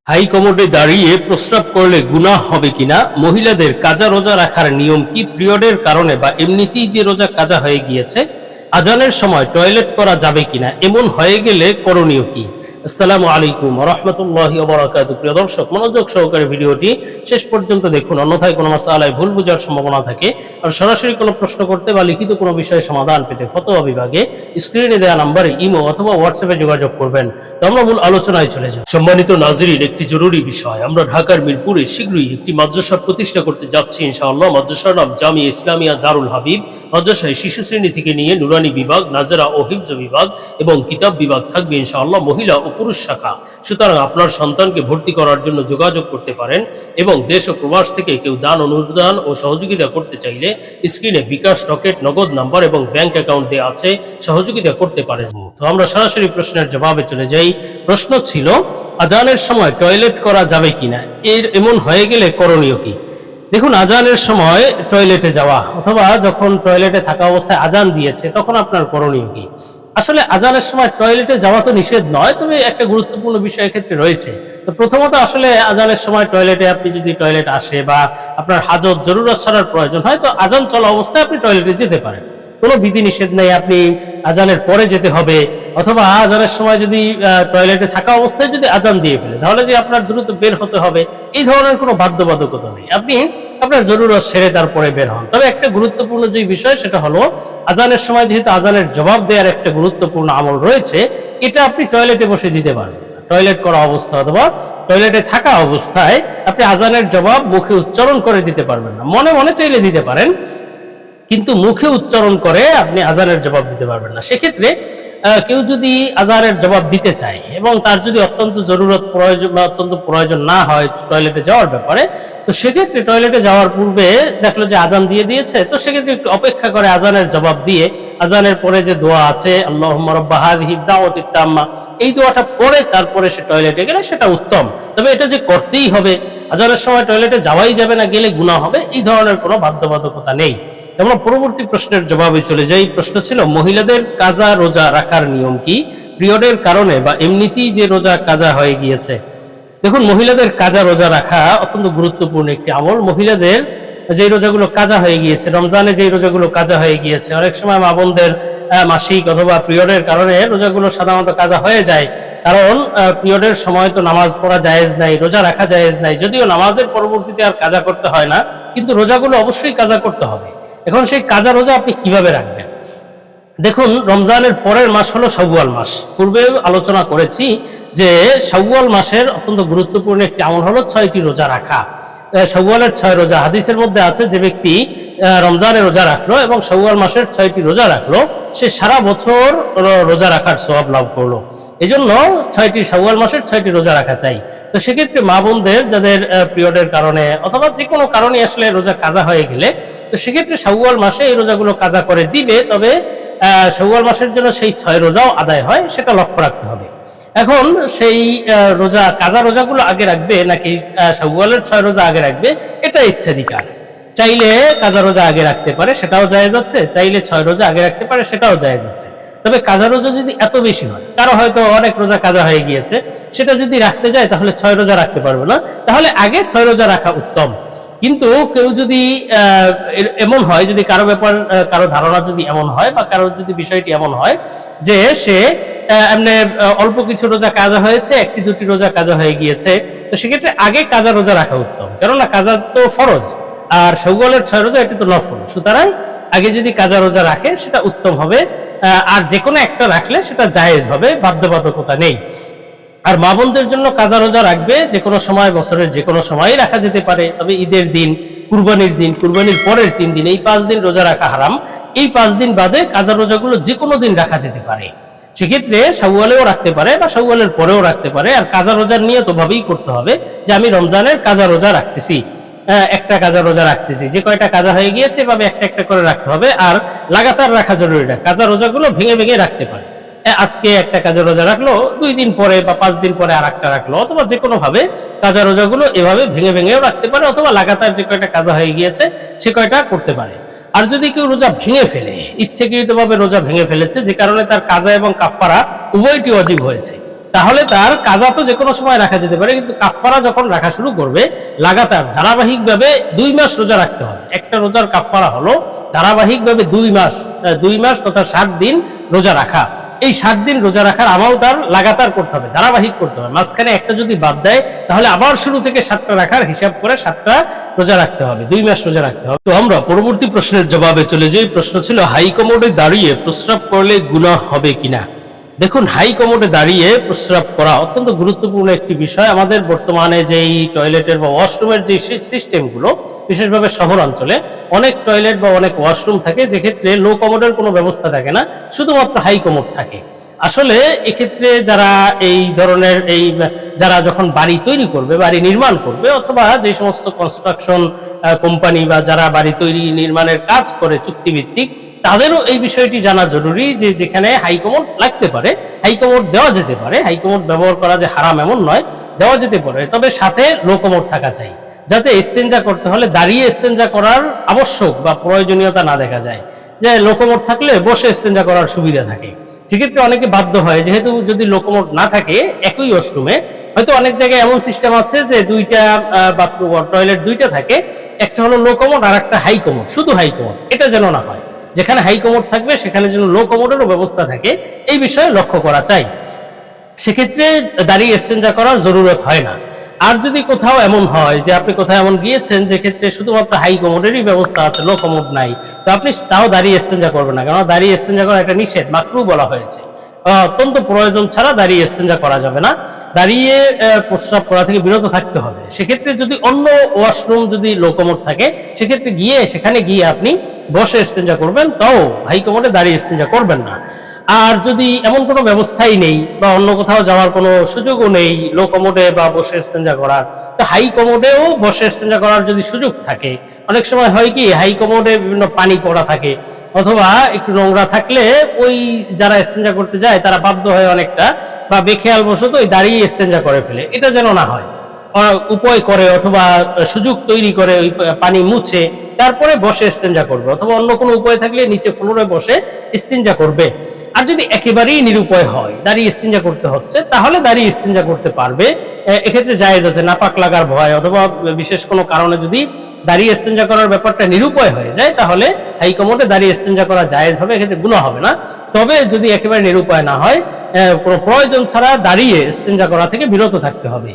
High কমোডে দাঁড়িয়ে প্রস্রাব করলে গুনাহ হবে কিনা, মহিলাদের কাজা রোজা রাখার নিয়ম কি, পিরিয়ডের কারণে বা এমনিতেই যে রোজা কাজা হয়ে গিয়েছে আজানের সময় টয়লেট করা যাবে কিনা, এমন হয়ে গেলে করণীয় কি। আসসালামু আলাইকুম ওয়া রাহমাতুল্লাহি ওয়া বারাকাতুহু। প্রিয় দর্শক, মনোযোগ সহকারে ভিডিওটি শেষ পর্যন্ত দেখুন, অন্যথায় কোনো মাসআলায় ভুল বোঝার সম্ভাবনা থাকে। আর সরাসরি কোনো প্রশ্ন করতে বা লিখিত কোনো বিষয়ে সমাধান পেতে ফতোয়া বিভাগে স্ক্রিনে দেওয়া নম্বরে ইমো অথবা হোয়াটসঅ্যাপে যোগাযোগ করবেন। তো আমরা মূল আলোচনায় চলে যাই। সম্মানিত নাজরিন, একটি জরুরি বিষয়, আমরা ঢাকার মিরপুরে শীঘ্রই একটি মাদ্রাসা প্রতিষ্ঠা করতে যাচ্ছি ইনশাআল্লাহ। মাদ্রাসার নাম জামিয়া ইসলামিয়া দারুল হাবিব। মাদ্রাসায় শিশু শ্রেণী থেকে নিয়ে নুরানি বিভাগ, নাজেরা ও হিফজ বিভাগ এবং কিতাব বিভাগ থাকবে ইনশাআল্লাহ, মহিলা ও পুরুষ শাখা। সুতরাং আপনার সন্তানকে ভর্তি করার জন্য যোগাযোগ করতে পারেন এবং দেশ ও প্রবাস থেকে কেউ দান, অনুদান ও সহযোগিতা করতে চাইলে স্ক্রিনে বিকাশ, রকেট, নগদ নাম্বার এবং ব্যাংক অ্যাকাউন্ট দেওয়া আছে, সহযোগিতা করতে পারেন। তো আমরা সরাসরি প্রশ্নের জবাবে চলে যাই। প্রশ্ন ছিল, আজানের সময় টয়লেট করা যাবে কিনা, এমন হয়ে গেলে করণীয় কি। দেখুন, আজানের সময় টয়লেটে যাওয়া অথবা যখন টয়লেটে থাকা অবস্থায় আজান দিয়েছে তখন আপনার করণীয় কি। আসলে আজানের সময় টয়লেটে যাওয়া তো নিষেধ নয়, তবে একটা গুরুত্বপূর্ণ বিষয় ক্ষেত্রে রয়েছে। তো প্রথমত আসলে আজানের সময় টয়লেটে আপনি যদি টয়লেট আসে বা আপনার হাজত জরুরত ছাড়ার প্রয়োজন হয়, তো আজান চলা অবস্থায় আপনি টয়লেটে যেতে পারেন, কোনো বিধি নিষেধ নেই আপনি আজানের পরে যেতে হবে। অথবা আজানের সময় যদি টয়লেটে থাকা অবস্থায় যদি আজান দিয়ে ফেলে তাহলে যে আপনার দ্রুত বের হতে হবে, এই ধরনের কোনো বাধ্যবাধকতা নেই। আপনি আপনার জরুরত সেরে তারপরে বের হন। তবে একটা গুরুত্বপূর্ণ যে বিষয় সেটা হলো, আজানের সময় যেহেতু আজানের জবাব দেওয়ার একটা গুরুত্বপূর্ণ আমল রয়েছে, এটা আপনি টয়লেটে বসে দিতে পারবেন। টয়লেট করা অবস্থা অথবা টয়লেটে থাকা অবস্থায় আপনি আজানের জবাব মুখে উচ্চারণ করে দিতে পারবেন না। মনে মনে চাইলে দিতে পারেন, কিন্তু মুখে উচ্চারণ করে আপনি আজানের জবাব দিতে পারবেন না। সেক্ষেত্রে কেউ যদি আজানের জবাব দিতে চায় এবং তার যদি অত্যন্ত জরুরত প্রয়োজন বা অত্যন্ত প্রয়োজন না হয় টয়লেটে যাওয়ার ব্যাপারে, তো সেক্ষেত্রে টয়লেটে যাওয়ার পূর্বে দেখলো যে আজান দিয়ে দিয়েছে, তো সেক্ষেত্রে একটু অপেক্ষা করে আজানের জবাব দিয়ে আজানের পরে যে দোয়া আছে, আল্লাহুম্মা রাব্বা হাযিহি দাওয়াতিত তাম্মা, এই দোয়াটা পরে তারপরে সে টয়লেটে গেলে সেটা উত্তম। তবে এটা যে করতেই হবে, আজানের সময় টয়লেটে যাওয়াই যাবে না, গেলে গুনাহ হবে, এই ধরনের কোনো বাধ্যবাধকতা নেই। আমরা পরবর্তী প্রশ্নের জবাবে চলে যাই। প্রশ্ন ছিল, মহিলাদের কাজা রোজা রাখার নিয়ম কি, পিরিয়ডের কারণে বা এমনিতেই যে রোজা কাজা হয়ে গিয়েছে। দেখুন, মহিলাদের কাজা রোজা রাখা অত্যন্ত গুরুত্বপূর্ণ একটি আমল। মহিলাদের যে রোজাগুলো কাজা হয়ে গিয়েছে, রমজানে যে রোজাগুলো কাজা হয়ে গিয়েছে, অনেক সময় মা বোনদের মাসিক অথবা পিরিয়ডের কারণে রোজাগুলো সাধারণত কাজা হয়ে যায়। কারণ পিরিয়ডের সময় তো নামাজ পড়া জায়েজ নাই, রোজা রাখা জায়েজ নাই। যদিও নামাজের পরবর্তীতে আর কাজা করতে হয় না, কিন্তু রোজাগুলো অবশ্যই কাজা করতে হবে। এখন সেই কাজা রোজা আপনি কিভাবে রাখবেন। দেখুন, রমজানের পরের মাস হলো শাওয়াল মাস। পূর্বে আলোচনা করেছি যে শাওয়াল মাসের অত্যন্ত গুরুত্বপূর্ণ একটি আমল হলো 6টি রোজা রাখা। শাওয়ালের 6 রোজা, হাদিসের মধ্যে আছে যে ব্যক্তি রমজানের রোজা রাখলো এবং শাওয়াল মাসের 6টি রোজা রাখলো, সে সারা বছর রোজা রাখার সওয়াব লাভ করলো। এই জন্য 6টি শাওয়াল মাসের 6টি রোজা রাখা চাই। তো সেক্ষেত্রে মা বোনদের যাদের পিরিয়ডের কারণে অথবা যে কোনো কারণে আসলে রোজা কাজা হয়ে গেলে, তো সেক্ষেত্রে শাওয়াল মাসে এই রোজাগুলো কাজা করে দিবে। তবে শাওয়াল মাসের জন্য সেই 6 রোজাও আদায় হয়, সেটা লক্ষ্য রাখতে হবে। এখন সেই রোজা কাজা রোজাগুলো আগে রাখবে নাকি শাওয়ালের 6 রোজা আগে রাখবে, এটা ইচ্ছাধিকার। চাইলে কাজা রোজা আগে রাখতে পারে, সেটাও জায়েজ আছে। চাইলে 6 রোজা আগে রাখতে পারে, সেটাও জায়েজ আছে। তবে কাজা রোজা যদি এত বেশি হয়, কারো হয়তো অনেক রোজা কাজা হয়ে গিয়েছে, সেটা যদি রাখতে যায় তাহলে 6 রোজা রাখতে পারবে না, তাহলে আগে 6 রোজা রাখা উত্তম। কিন্তু কেউ যদি এমন হয়, যদি কারো ব্যাপার কারো ধারণা যদি এমন হয় বা কারো যদি বিষয়টি এমন হয় যে সে এমনি অল্প কিছু রোজা কাজা হয়েছে, 1-2টি রোজা কাজা হয়ে গিয়েছে, তো সেক্ষেত্রে আগে কাজা রোজা রাখা উত্তম। কেননা কাজা তো ফরজ আর শাওয়ালের 6 রোজা এটা তো নফল। সুতরাং আগে যদি কাজা রোজা রাখে সেটা উত্তম হবে, আর যে কোনো একটা রাখলে সেটা জায়েজ হবে, বাধ্যবাধকতা নেই। আর মা বোনদের জন্য কাজা রোজা রাখবে যে কোনো সময়, বছরের যে কোনো সময়ই রাখা যেতে পারে। তবে ঈদের দিন, কুরবানির দিন, কুরবানির পরের 3 দিন, এই 5 দিন রোজা রাখা হারাম। এই 5 দিন বাদে কাজা রোজাগুলো যে কোনো দিন রাখা যেতে পারে। সেক্ষেত্রে শাওয়ালেও রাখতে পারে বা শাওয়ালের পরেও রাখতে পারে। আর কাজা রোজার নিয়ত ভাবেই করতে হবে যে আমি রমজানের কাজা রোজা রাখতেছি, একটা কাজা রোজা রাখতেছি। যে কয়টা কাজা হয়ে গিয়েছে এভাবে একটা একটা করে রাখতে হবে। আর লাগাতার রাখা জরুরি না, কাজা রোজাগুলো ভেঙে ভেঙে রাখতে পারে। আজকে একটা কাজা রোজা রাখলো, 2 দিন পরে বা 5 দিন পরে আর একটা রাখলো, অথবা যে কোনো ভাবে কাজা রোজাগুলো এভাবে ভেঙে ভেঙেও রাখতে পারে, অথবা লাগাতার যে কয়টা কাজা হয়ে গিয়েছে সে কয়টা করতে পারে। আর যদি কেউ রোজা ভেঙে ফেলে, ইচ্ছাকৃতভাবে রোজা ভেঙে ফেলেছে, যে কারণে তার কাজা এবং কাফারা উভয়টি ওয়াজিব হয়েছে, তাহলে তার কাজা তো যে কোনো সময় রাখা যেতে পারে, কিন্তু কাফফারা যখন রাখা শুরু করবে লাগাতার ধারাবাহিকভাবে 2 মাস রোজা রাখতে হবে। একটা রোজার কাফফারা হলো ধারাবাহিকভাবে 2 মাস তথা 7 দিন রোজা রাখা। এই 7 দিন রোজা রাখার আমল তার লাগাতার করতে হবে, ধারাবাহিক করতে হবে। মাঝখানে একটা যদি বাদ দেয় তাহলে আবার শুরু থেকে 7টা রাখার হিসাব করে 7টা রোজা রাখতে হবে, 2 মাস রোজা রাখতে হবে। তো আমরা পরবর্তী প্রশ্নের জবাবে চলে যাই। প্রশ্ন ছিল হাই কমোডে দাঁড়িয়ে প্রস্রাব করলে গুনাহ হবে কিনা। দেখুন, হাই কমোডে দাঁড়িয়ে প্রস্রাব করা অত্যন্ত গুরুত্বপূর্ণ একটি বিষয়। আমাদের বর্তমানে যেই টয়লেটের বা ওয়াশরুমের যে সিস্টেমগুলো, বিশেষভাবে শহর অঞ্চলে অনেক টয়লেট বা অনেক ওয়াশরুম থাকে যেক্ষেত্রে লো কমোডের কোনো ব্যবস্থা থাকে না, শুধুমাত্র হাই কমোড থাকে। আসলে এক্ষেত্রে যারা এই ধরনের যারা যখন বাড়ি তৈরি করবে, বাড়ি নির্মাণ করবে, অথবা যে সমস্ত কনস্ট্রাকশন কোম্পানি বা যারা বাড়ি তৈরি নির্মাণের কাজ করে চুক্তিভিত্তিক, তাদেরও এই বিষয়টি জানা জরুরি যে যেখানে হাইকমোড লাগতে পারে, হাইকমোড দেওয়া যেতে পারে, হাইকমোড ব্যবহার করা যে হারাম এমন নয়, দেওয়া যেতে পারে, তবে সাথে লো কমোড থাকা চাই, যাতে ইস্তেঞ্জা করতে হলে দাঁড়িয়ে ইস্তেঞ্জা করার আবশ্যক বা প্রয়োজনীয়তা না দেখা যায়। যে লো কমোড থাকলে বসে ইস্তেঞ্জা করার সুবিধা থাকে। সেক্ষেত্রে অনেকে বাধ্য হয়, যেহেতু যদি লো কমোড না থাকে একই ওয়াশরুমে, হয়তো অনেক জায়গায় এমন সিস্টেম আছে যে 2টা বাথরুম টয়লেট 2টা থাকে, একটা হলো লো কমোড আর একটা হাই কমোড, শুধু হাই কমোড। এটা যেন না হয়, যেখানে হাই কমোড থাকবে সেখানে যেন লো কমোডেরও ব্যবস্থা থাকে, এই বিষয়ে লক্ষ্য করা চাই। সেক্ষেত্রে দাঁড়িয়ে ইস্তেঞ্জা করার জরুরত হয় না। আর যদি কোথাও এমন হয় যে আপনি কোথাও এমন গিয়েছেন যে ক্ষেত্রে শুধুমাত্র হাই কমোডেরই ব্যবস্থা আছে, লো কমোড নাই, তো আপনি তাও দাঁড়িয়ে ইস্তেঞ্জা করবেন না, কারণ দাঁড়িয়ে ইস্তেঞ্জা করা একটা নিষেধ, মাকরুহ বলা হয়েছে। অত্যন্ত প্রয়োজন ছাড়া দাঁড়িয়ে ইস্তেঞ্জা করা যাবে না, দাঁড়িয়ে প্রস্রাব করা থেকে বিরত থাকতে হবে। সেক্ষেত্রে যদি অন্য ওয়াশরুম যদি লো কমোড থাকে, সেক্ষেত্রে সেখানে গিয়ে আপনি বসে ইস্তেঞ্জা করবেন, তাও হাই কমোডে দাঁড়িয়ে ইস্তেঞ্জা করবেন না। আর যদি এমন কোনো ব্যবস্থাই নেই বা অন্য কোথাও যাওয়ার কোনো সুযোগও নেই লো কমোডে বা বসে ইস্তেঞ্জা করার, তো হাই কমোডেও বসে ইস্তেঞ্জা করার যদি সুযোগ থাকে, অনেক সময় হয় কি হাই কমোডে বিভিন্ন পানি পড়া থাকে, অথবা একটু নোংরা থাকলে ওই যারা ইস্তেঞ্জা করতে যায় তারা বাধ্য হয় অনেকটা বা বেখেয়াল বশত ওই দাঁড়িয়ে ইস্তেঞ্জা করে ফেলে। এটা যেন না হয়, উপায় করে অথবা সুযোগ তৈরি করে ওই পানি মুছে তারপরে বসে ইস্তেঞ্জা করবে, অথবা অন্য কোনো উপায় থাকলে নিচে ফ্লোরে বসে ইস্তেঞ্জা করবে। আর যদি একেবারেই নিরুপায় হয়, দাঁড়িয়ে ইস্তেঞ্জা করতে হচ্ছে, তাহলে দাঁড়িয়ে ইস্তেঞ্জা করতে পারবে। এক্ষেত্রে জায়েজ আছে, নাপাক লাগার ভয় অথবা বিশেষ কোনো কারণে যদি দাঁড়িয়ে ইস্তেঞ্জা করার ব্যাপারটা নিরুপায় হয়ে যায়, তাহলে হাই কমোডে দাঁড়িয়ে ইস্তেঞ্জা করা জায়েজ হবে, এক্ষেত্রে গুনাহ হবে না। তবে যদি একেবারে নিরুপায় না হয়, কোনো প্রয়োজন ছাড়া দাঁড়িয়ে ইস্তেঞ্জা করা থেকে বিরত থাকতে হবে।